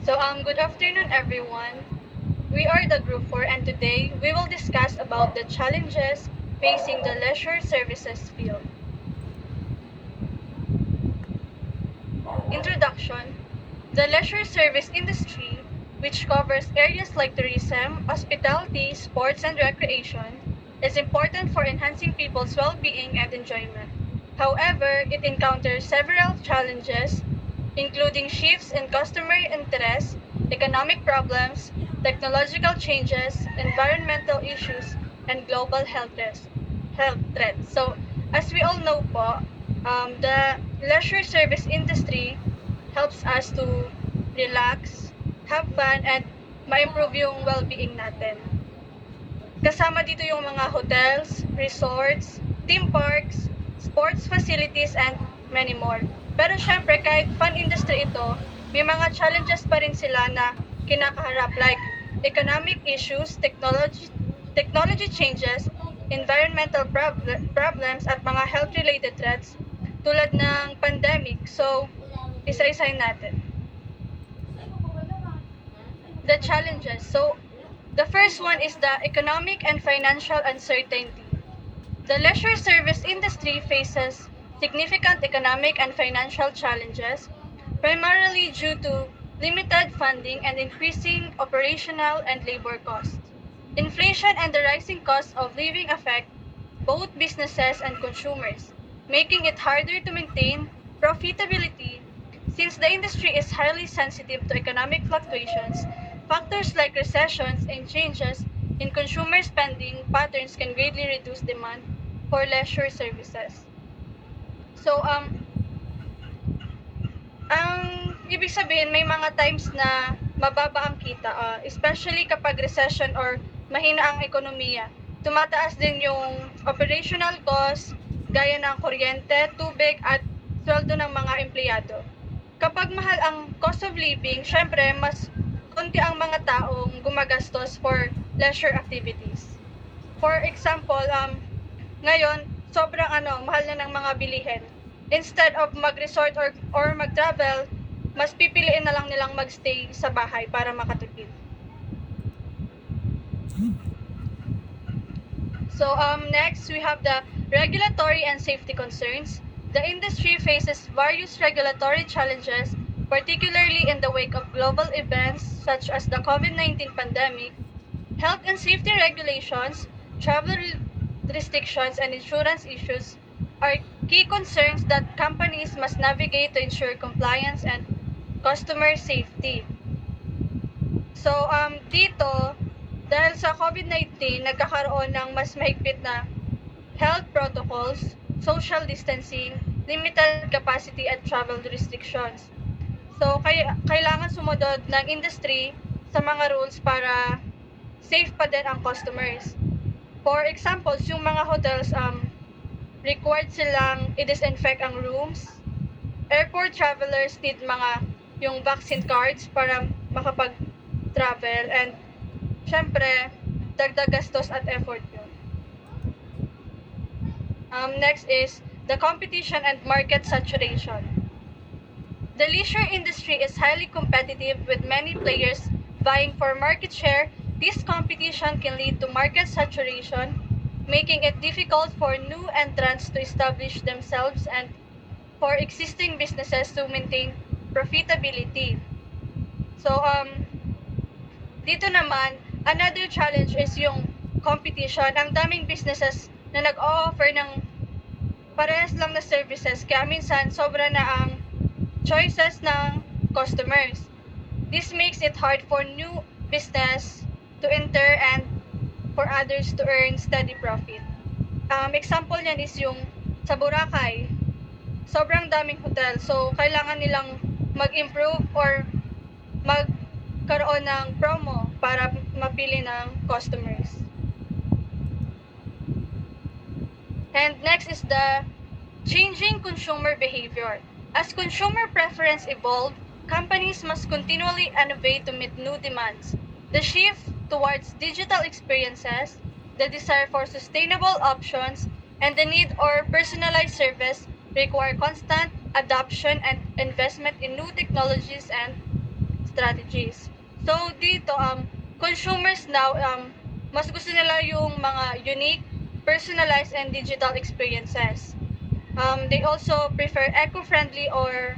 Good afternoon, everyone. We are the Group 4, and today we will discuss about the challenges facing the leisure services field. Introduction. The leisure service industry, which covers areas like tourism, hospitality, sports, and recreation, is important for enhancing people's well-being and enjoyment. However, it encounters several challenges, including shifts in customer interest, economic problems, technological changes, environmental issues, and global health threats. As we all know po, the leisure service industry helps us to relax, have fun, and ma-improve yung well-being natin. Kasama dito yung mga hotels, resorts, theme parks, sports facilities, and many more. Pero syempre, kahit fun industry ito, may mga challenges pa rin sila na kinakaharap like economic issues, technology changes, environmental problems, at mga health-related threats tulad ng pandemic. So, isa-isahin natin. The challenges. The first one is the economic and financial uncertainty. The leisure service industry faces significant economic and financial challenges, primarily due to limited funding and increasing operational and labor costs. Inflation and the rising cost of living affect both businesses and consumers, making it harder to maintain profitability. Since the industry is highly sensitive to economic fluctuations, factors like recessions and changes in consumer spending patterns can greatly reduce demand for leisure services. So, ang ibig sabihin, may mga times na mababa ang kita, especially kapag recession or mahina ang ekonomiya. Tumataas din yung operational costs, gaya ng kuryente, tubig, at sweldo ng mga empleyado. Kapag mahal ang cost of living, syempre, mas konti ang mga taong gumagastos for leisure activities. For example, ngayon, sobrang mahal na ng mga bilihin. Instead of mag-resort or mag-travel, mas pipiliin na lang nilang magstay sa bahay para makatipid. Next, we have the regulatory and safety concerns. The industry faces various regulatory challenges, particularly in the wake of global events such as the COVID-19 pandemic. Health and safety regulations, travel restrictions, and insurance issues are key concerns that companies must navigate to ensure compliance and customer safety. Dito, dahil sa COVID-19, nagkakaroon ng mas mahigpit na health protocols, social distancing, limited capacity at travel restrictions. Kailangan sumunod ng industry sa mga rules para safe pa din ang customers. For example, yung mga hotels, required silang i-disinfect ang rooms. Airport travelers need yung vaccine cards para makapag-travel, and syempre, dagdag gastos at effort yun. Next is the competition and market saturation. The leisure industry is highly competitive with many players vying for market share. This competition can lead to market saturation, making it difficult for new entrants to establish themselves and for existing businesses to maintain profitability. Dito naman, another challenge is yung competition. Ang daming businesses na nag-o-offer ng parehas lang na services, kaya minsan sobra na ang choices ng customers. This makes it hard for new business to enter and for others to earn steady profit. Example niyan is yung sa Boracay. Sobrang daming hotel, so kailangan nilang mag-improve or magkaroon ng promo para mapili ng customers. And next is the changing consumer behavior. As consumer preference evolve, companies must continually innovate to meet new demands. The shift towards digital experiences, the desire for sustainable options, and the need for personalized service require constant adoption and investment in new technologies and strategies. So dito, consumers now, mas gusto nila yung mga unique, personalized, and digital experiences. They also prefer eco-friendly or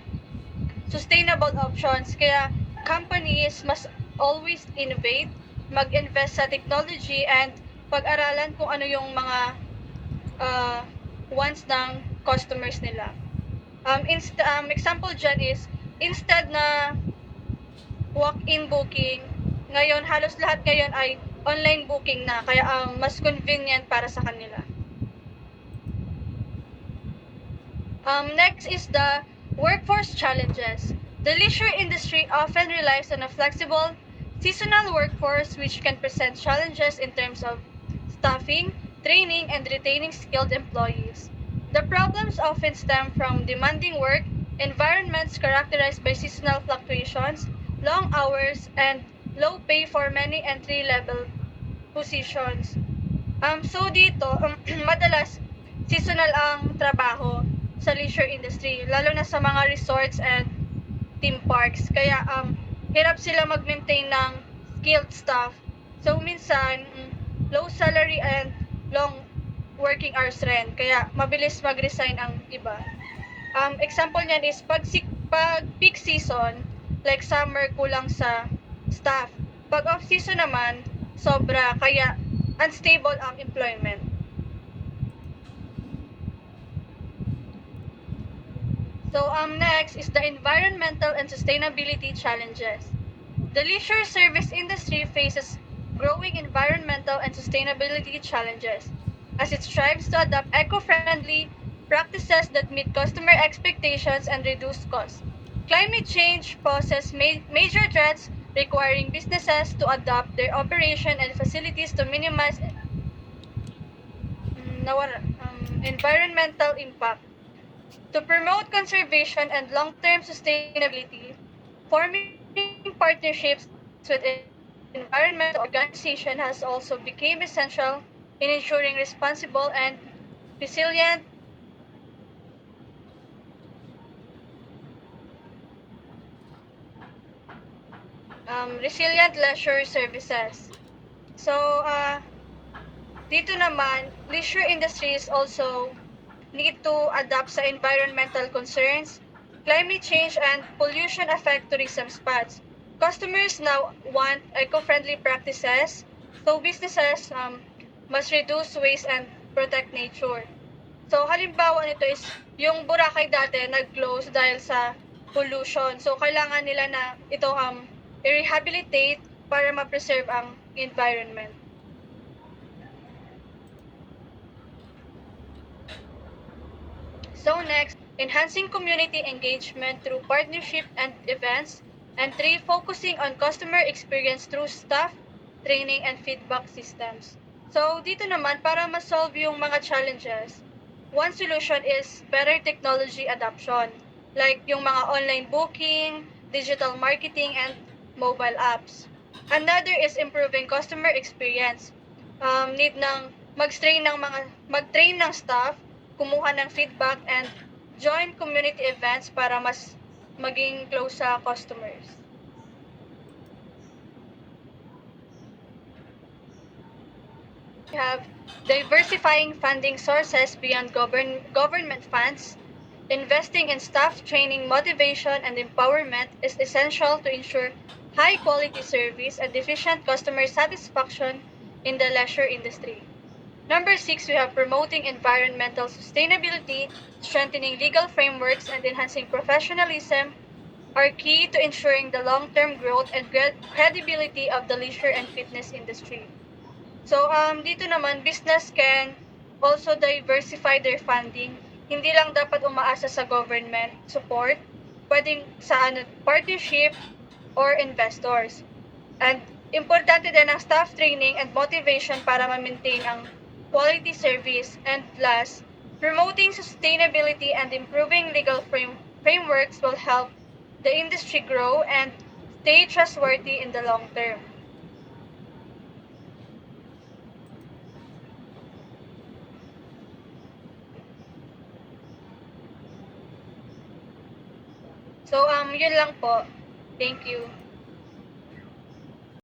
sustainable options. Kaya companies must always innovate, mag-invest sa technology, and pag-aralan kung ano yung mga uh, wants ng customers nila. Example dyan is, instead na walk-in booking, ngayon halos lahat ngayon ay online booking na, kaya mas convenient para sa kanila. Next is the workforce challenges. The leisure industry often relies on a flexible, seasonal workforce which can present challenges in terms of staffing, training, and retaining skilled employees. The problems often stem from demanding work, environments characterized by seasonal fluctuations, long hours, and low pay for many entry-level positions. So dito, madalas seasonal ang trabaho sa leisure industry, lalo na sa mga resorts and theme parks. Kaya hirap sila mag-maintain ng skilled staff. So minsan, low salary and long working hours rin. Kaya mabilis mag-resign ang iba. Example niyan is pag peak season, like summer, kulang sa staff. Pag off season naman, sobra, kaya unstable ang employment. So next is the environmental and sustainability challenges. The leisure service industry faces growing environmental and sustainability challenges as it strives to adopt eco-friendly practices that meet customer expectations and reduce costs. Climate change poses major threats requiring businesses to adapt their operation and facilities to minimize environmental impact. To promote conservation and long-term sustainability, forming partnerships with environmental organizations has also become essential in ensuring responsible and resilient resilient leisure services. So, dito naman, leisure industries also need to adapt sa environmental concerns, climate change, and pollution affect tourism spots. Customers now want eco-friendly practices, so businesses must reduce waste and protect nature. So, halimbawa nito is, yung Boracay dati nag-close dahil sa pollution. So, kailangan nila na ito i-rehabilitate para ma-preserve ang environment. So next, enhancing community engagement through partnership and events. And three, focusing on customer experience through staff, training, and feedback systems. So dito naman, para ma-solve yung mga challenges, one solution is better technology adoption. Like yung mga online booking, digital marketing, and mobile apps. Another is improving customer experience. Need ng mag-train ng staff, kumuha ng feedback, and join community events para mas maging close sa customers. We have diversifying funding sources beyond government funds. Investing in staff training, motivation, and empowerment is essential to ensure high quality service and efficient customer satisfaction in the leisure industry. Number six, we have promoting environmental sustainability, strengthening legal frameworks, and enhancing professionalism are key to ensuring the long-term growth and credibility of the leisure and fitness industry. So, dito naman, business can also diversify their funding. Hindi lang dapat umaasa sa government support, pwedeng sa partnership or investors. And importante din ang staff training and motivation para ma-maintain ang quality service. And last, promoting sustainability and improving legal frameworks will help the industry grow and stay trustworthy in the long term. So, yun lang po. Thank you.